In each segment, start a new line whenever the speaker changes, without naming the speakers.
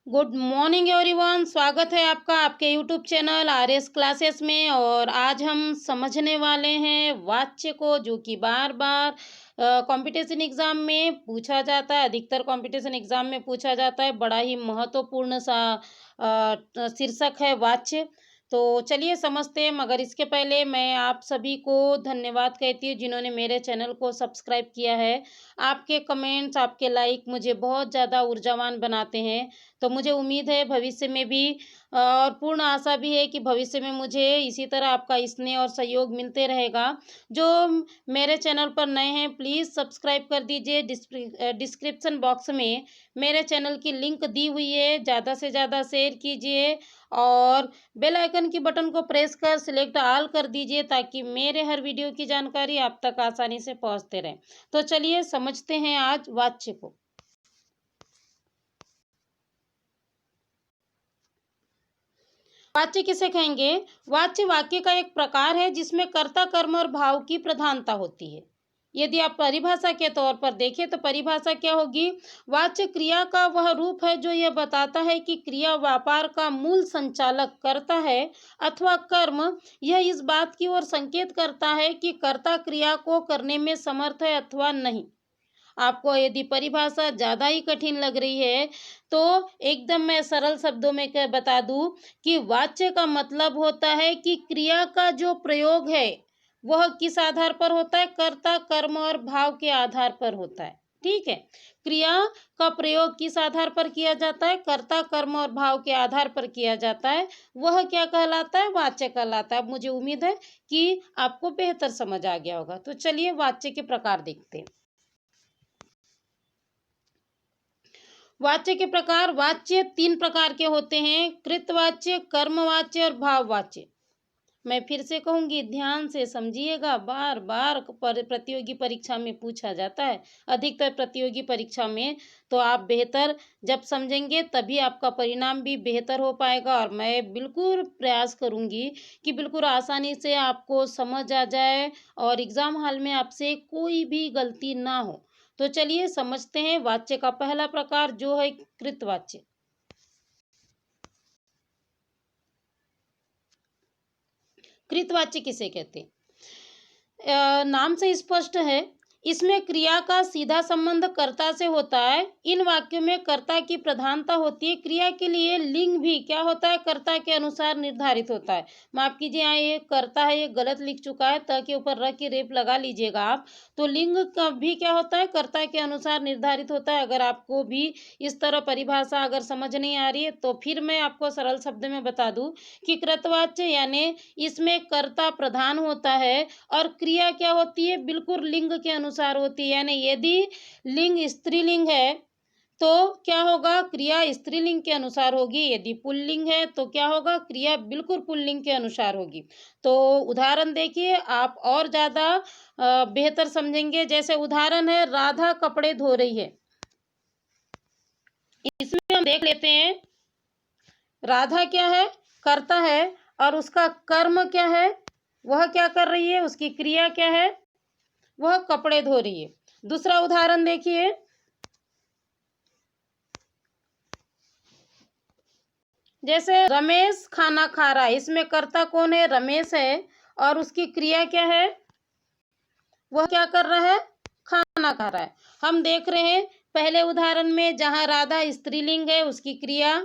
Good morning everyone. स्वागत है आपका आपके यूट्यूब चैनल आरएस क्लासेस में। और आज हम समझने वाले हैं वाच्य को, जो कि बार बार कंपटीशन एग्जाम में पूछा जाता है। अधिकतर कंपटीशन एग्जाम में पूछा जाता है। बड़ा ही महत्वपूर्ण सा शीर्षक है वाच्य। तो चलिए समझते हैं, मगर इसके पहले मैं आप सभी को धन्यवाद कहती हूँ जिन्होंने मेरे चैनल को सब्सक्राइब किया है। आपके कमेंट्स, आपके लाइक मुझे बहुत ज़्यादा ऊर्जावान बनाते हैं। तो मुझे उम्मीद है भविष्य में भी और पूर्ण आशा भी है कि भविष्य में मुझे इसी तरह आपका स्नेह और सहयोग मिलते रहेगा। जो मेरे चैनल पर नए हैं प्लीज़ सब्सक्राइब कर दीजिए। डिस्क्रिप्शन बॉक्स में मेरे चैनल की लिंक दी हुई है, ज़्यादा से ज़्यादा शेयर कीजिए और बेल आइकन की बटन को प्रेस कर सिलेक्ट ऑल कर दीजिए, ताकि मेरे हर वीडियो की जानकारी आप तक आसानी से पहुंचते रहे। तो चलिए समझते हैं आज वाच्य को। वाच्य किसे कहेंगे? वाच्य वाक्य का एक प्रकार है जिसमें कर्ता, कर्म और भाव की प्रधानता होती है। यदि आप परिभाषा के तौर पर देखें तो परिभाषा क्या होगी? वाच्य क्रिया का वह रूप है जो यह बताता है कि क्रिया व्यापार का मूल संचालक कर्ता है अथवा कर्म यह इस बात की ओर संकेत करता है कि कर्ता क्रिया को करने में समर्थ है अथवा नहीं। आपको यदि परिभाषा ज़्यादा ही कठिन लग रही है तो एकदम मैं सरल शब्दों में बता दूं कि वाच्य का मतलब होता है कि क्रिया का जो प्रयोग है वह किस आधार पर होता है? कर्ता, कर्म और भाव के आधार पर होता है। ठीक है। क्रिया का प्रयोग किस आधार पर किया जाता है? कर्ता, कर्म और भाव के आधार पर किया जाता है। वह क्या कहलाता है? वाच्य कहलाता है। अब मुझे उम्मीद है कि आपको बेहतर समझ आ गया होगा। तो चलिए वाच्य के प्रकार देखते हैं। वाच्य के प्रकार। वाच्य 3 प्रकार के होते हैं: कृतवाच्य, कर्मवाच्य और भाववाच्य। मैं फिर से कहूंगी, ध्यान से समझिएगा। बार बार प्रतियोगी परीक्षा में पूछा जाता है, अधिकतर प्रतियोगी परीक्षा में। तो आप बेहतर जब समझेंगे तभी आपका परिणाम भी बेहतर हो पाएगा। और मैं बिल्कुल प्रयास करूंगी कि बिल्कुल आसानी से आपको समझ आ जाए और एग्जाम हॉल में आपसे कोई भी गलती ना हो। तो चलिए समझते हैं वाच्य का पहला प्रकार जो है कृतवाच्य। कृतवाच्य किसे कहते हैं? नाम से स्पष्ट है, इसमें क्रिया का सीधा संबंध कर्ता से होता है। इन वाक्यों में कर्ता की प्रधानता होती है। क्रिया के लिए लिंग भी क्या होता है? कर्ता के अनुसार निर्धारित होता है। माफ कीजिए, यहाँ ये कर्ता है, ये गलत लिख चुका है। त के ऊपर र की रेप लगा लीजिएगा आप। तो लिंग का भी क्या होता है? कर्ता के अनुसार निर्धारित होता है। अगर आपको भी इस तरह परिभाषा अगर समझ नहीं आ रही है तो फिर मैं आपको सरल शब्द में बता दूं कि कृतवाच्य यानी इसमें कर्ता प्रधान होता है और क्रिया क्या होती है? बिल्कुल लिंग के अनुसार होती है। यानी यदि लिंग स्त्रीलिंग है तो क्या होगा? क्रिया स्त्रीलिंग के अनुसार होगी। यदि पुल्लिंग है तो क्या होगा? क्रिया बिल्कुल पुल्लिंग के अनुसार होगी। तो उदाहरण देखिए, आप और ज्यादा बेहतर समझेंगे। जैसे उदाहरण है, राधा कपड़े धो रही है। इसमें हम देख लेते हैं, राधा क्या है? कर्ता है। और उसका कर्म क्या है? वह क्या कर रही है? उसकी क्रिया क्या है? वह कपड़े धो रही है। दूसरा उदाहरण देखिए, जैसे रमेश खाना खा रहा है। इसमें कर्ता कौन है? रमेश है। और उसकी क्रिया क्या है? वह क्या कर रहा है? खाना खा रहा है। हम देख रहे हैं पहले उदाहरण में जहां राधा स्त्रीलिंग है, उसकी क्रिया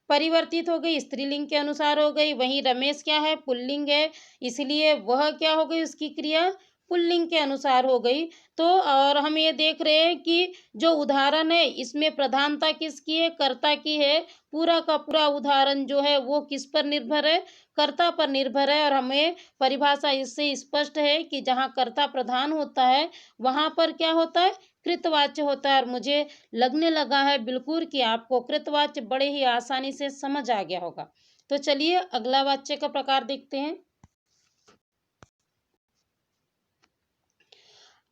परिवर्तित हो गई, स्त्रीलिंग के अनुसार हो गई। वहीं रमेश क्या है? पुल्लिंग है, इसलिए वह क्या हो गई? उसकी क्रिया पुल्लिंग के अनुसार हो गई। तो और हम ये देख रहे हैं कि जो उदाहरण है इसमें प्रधानता किसकी है? कर्ता की है। पूरा का पूरा उदाहरण जो है वो किस पर निर्भर है? कर्ता पर निर्भर है। और हमें परिभाषा इससे स्पष्ट है कि जहाँ कर्ता प्रधान होता है वहां पर क्या होता है? कृतवाच्य होता है। और मुझे लगने लगा है बिल्कुल कि आपको कृतवाच्य बड़े ही आसानी से समझ आ गया होगा। तो चलिए अगला वाच्य का प्रकार देखते हैं।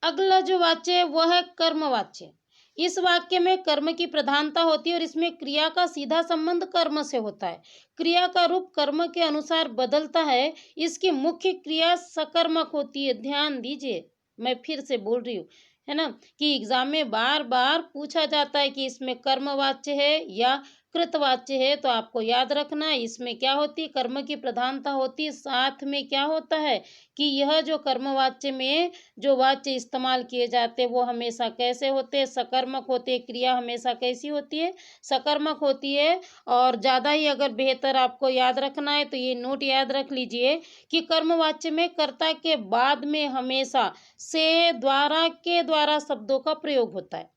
अगला जो वाच्य है वह है कर्मवाच्य। इस वाक्य में कर्म की प्रधानता होती है और इसमें क्रिया का सीधा संबंध कर्म से होता है। क्रिया का रूप कर्म के अनुसार बदलता है। इसकी मुख्य क्रिया सकर्मक होती है। ध्यान दीजिए, मैं फिर से बोल रही हूँ, है ना, कि एग्जाम में बार बार पूछा जाता है कि इसमें कर्मवाच्य है या कृतवाच्य है। तो आपको याद रखना है इसमें क्या होती है, कर्म की प्रधानता होती है। साथ में क्या होता है कि यह जो कर्मवाच्य में जो वाच्य इस्तेमाल किए जाते हैं वो हमेशा कैसे होते हैं, सकर्मक होते हैं। क्रिया हमेशा कैसी होती है, सकर्मक होती है। और ज़्यादा ही अगर बेहतर आपको याद रखना है तो ये नोट याद रख लीजिए कि कर्मवाच्य में कर्ता के बाद में हमेशा से, द्वारा, के द्वारा शब्दों का प्रयोग होता है।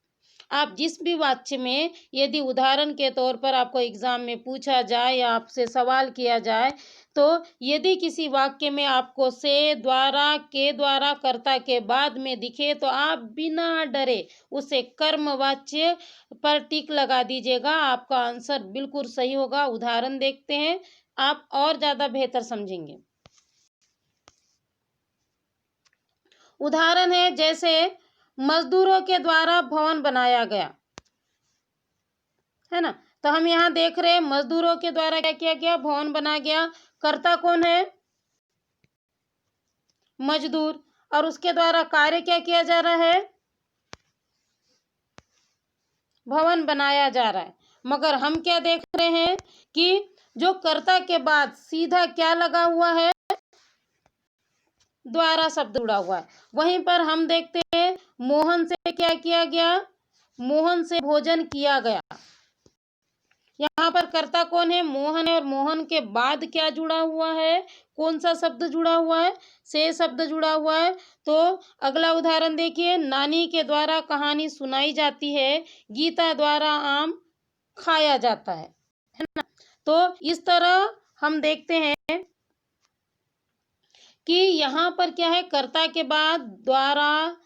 आप जिस भी वाक्य में यदि उदाहरण के तौर पर आपको एग्जाम में पूछा जाए या आपसे सवाल किया जाए, तो यदि किसी वाक्य में आपको से, द्वारा, के द्वारा, कर्ता के बाद में दिखे तो आप बिना डरे उसे कर्मवाच्य पर टिक लगा दीजिएगा। आपका आंसर बिल्कुल सही होगा। उदाहरण देखते हैं, आप और ज्यादा बेहतर समझेंगे। उदाहरण है जैसे मजदूरों के द्वारा भवन बनाया गया, है ना। तो हम यहाँ देख रहे हैं मजदूरों के द्वारा क्या किया गया, भवन बना गया। कर्ता कौन है, मजदूर। और उसके द्वारा कार्य क्या किया जा रहा है, भवन बनाया जा रहा है। मगर हम क्या देख रहे हैं कि जो कर्ता के बाद सीधा क्या लगा हुआ है, द्वारा शब्द जुड़ा हुआ है। वहीं पर हम देखते हैं मोहन से क्या किया गया, मोहन से भोजन किया गया। यहाँ पर कर्ता कौन है, मोहन है। और मोहन के बाद क्या जुड़ा हुआ है, कौन सा शब्द जुड़ा हुआ है, से शब्द जुड़ा हुआ है। तो अगला उदाहरण देखिए, नानी के द्वारा कहानी सुनाई जाती है, गीता द्वारा आम खाया जाता है ना। तो इस तरह हम देखते हैं कि यहाँ पर क्या है, कर्ता के बाद द्वारा,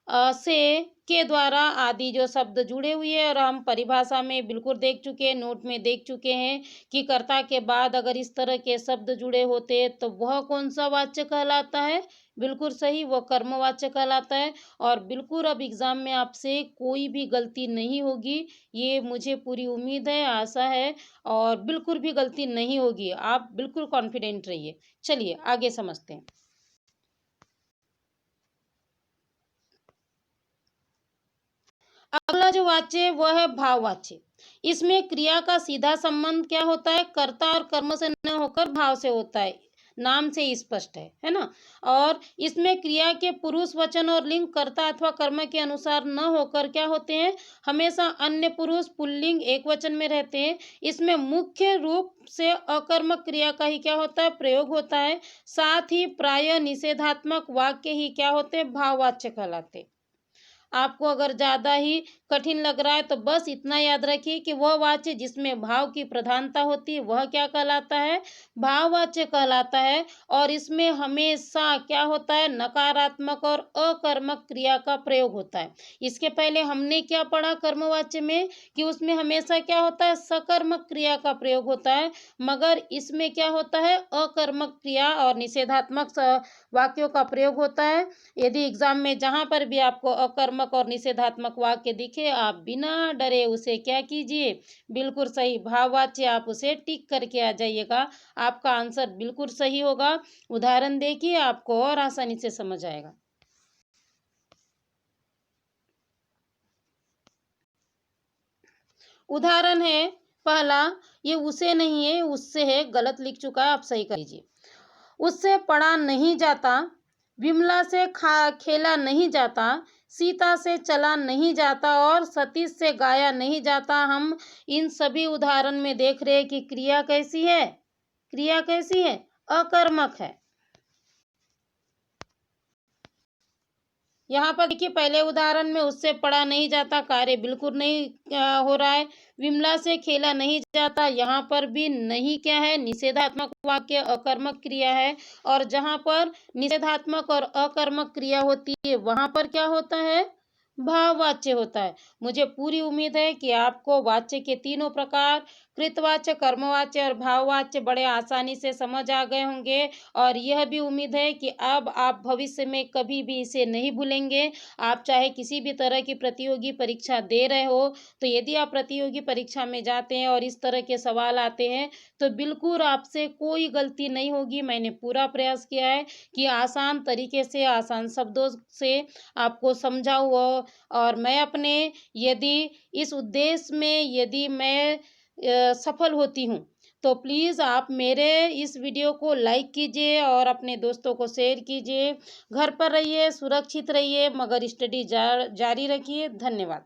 से, के द्वारा आदि जो शब्द जुड़े हुए हैं। और हम परिभाषा में बिल्कुल देख चुके हैं, नोट में देख चुके हैं कि कर्ता के बाद अगर इस तरह के शब्द जुड़े होते हैं तो वह कौन सा वाच्य कहलाता है, बिल्कुल सही, वह कर्मवाच्य कहलाता है। और बिल्कुल अब एग्जाम में आपसे कोई भी गलती नहीं होगी, ये मुझे पूरी उम्मीद है, आशा है। और बिल्कुल भी गलती नहीं होगी, आप बिल्कुल कॉन्फिडेंट रहिए। चलिए आगे समझते हैं। अगला जो वाच्य है वह है भाववाच्य। इसमें क्रिया का सीधा संबंध क्या होता है, कर्ता और कर्म से न होकर भाव से होता है। नाम से ही स्पष्ट है ना। और इसमें क्रिया के पुरुष वचन और लिंग कर्ता अथवा कर्म के अनुसार न होकर क्या होते हैं, हमेशा अन्य पुरुष पुल्लिंग एक वचन में रहते हैं। इसमें मुख्य रूप से अकर्मक क्रिया का ही क्या होता है, प्रयोग होता है। साथ ही प्राय निषेधात्मक वाक्य ही क्या होते हैं, भाववाच्य कहलाते हैं। आपको अगर ज़्यादा ही कठिन लग रहा है तो बस इतना याद रखिए कि वह वाच्य जिसमें भाव की प्रधानता होती है वह क्या कहलाता है, भाववाच्य कहलाता है। और इसमें हमेशा क्या होता है, नकारात्मक और अकर्मक क्रिया का प्रयोग होता है। इसके पहले हमने क्या पढ़ा कर्मवाच्य में कि उसमें हमेशा क्या होता है, सकर्मक क्रिया का प्रयोग होता है। मगर इसमें क्या होता है, अकर्मक क्रिया और निषेधात्मक वाक्यों का प्रयोग होता है। यदि एग्जाम में जहां पर भी आपको अकर्मक और निषेधात्मक वाक्य दिखे, आप बिना डरे उसे क्या कीजिए, बिल्कुल सही भाववाच्य आप उसे टिक करके आ जाइएगा। आपका आंसर बिल्कुल सही होगा। उदाहरण देखिए, आपको और आसानी से समझ आएगा। उदाहरण है पहला, ये उसे नहीं है, उससे है, गलत लिख चुका है, आप सही कर लीजिए। उससे पढ़ा नहीं जाता, विमला से खेला नहीं जाता, सीता से चला नहीं जाता और सतीश से गाया नहीं जाता। हम इन सभी उदाहरण में देख रहे हैं कि क्रिया कैसी है, क्रिया कैसी है, अकर्मक है। यहाँ पर देखिए पहले उदाहरण में उससे पढ़ा नहीं जाता, कार्य बिल्कुल नहीं हो रहा है। विमला से खेला नहीं जाता, यहाँ पर भी नहीं क्या है, निषेधात्मक वाक्य, अकर्मक क्रिया है। और जहाँ पर निषेधात्मक और अकर्मक क्रिया होती है वहां पर क्या होता है, भाववाच्य होता है। मुझे पूरी उम्मीद है कि आपको वाच्य के तीनों प्रकार, कृतवाच्य, कर्मवाच्य और भाववाच्य बड़े आसानी से समझ आ गए होंगे। और यह भी उम्मीद है कि अब आप भविष्य में कभी भी इसे नहीं भूलेंगे। आप चाहे किसी भी तरह की प्रतियोगी परीक्षा दे रहे हो, तो यदि आप प्रतियोगी परीक्षा में जाते हैं और इस तरह के सवाल आते हैं तो बिल्कुल आपसे कोई गलती नहीं होगी। मैंने पूरा प्रयास किया है कि आसान तरीके से, आसान शब्दों से आपको समझाऊँ। और मैं अपने, यदि इस उद्देश्य में यदि मैं सफल होती हूँ। तो प्लीज़ आप मेरे इस वीडियो को लाइक कीजिए और अपने दोस्तों को शेयर कीजिए। घर पर रहिए, सुरक्षित रहिए, मगर स्टडी जारी रखिए। धन्यवाद।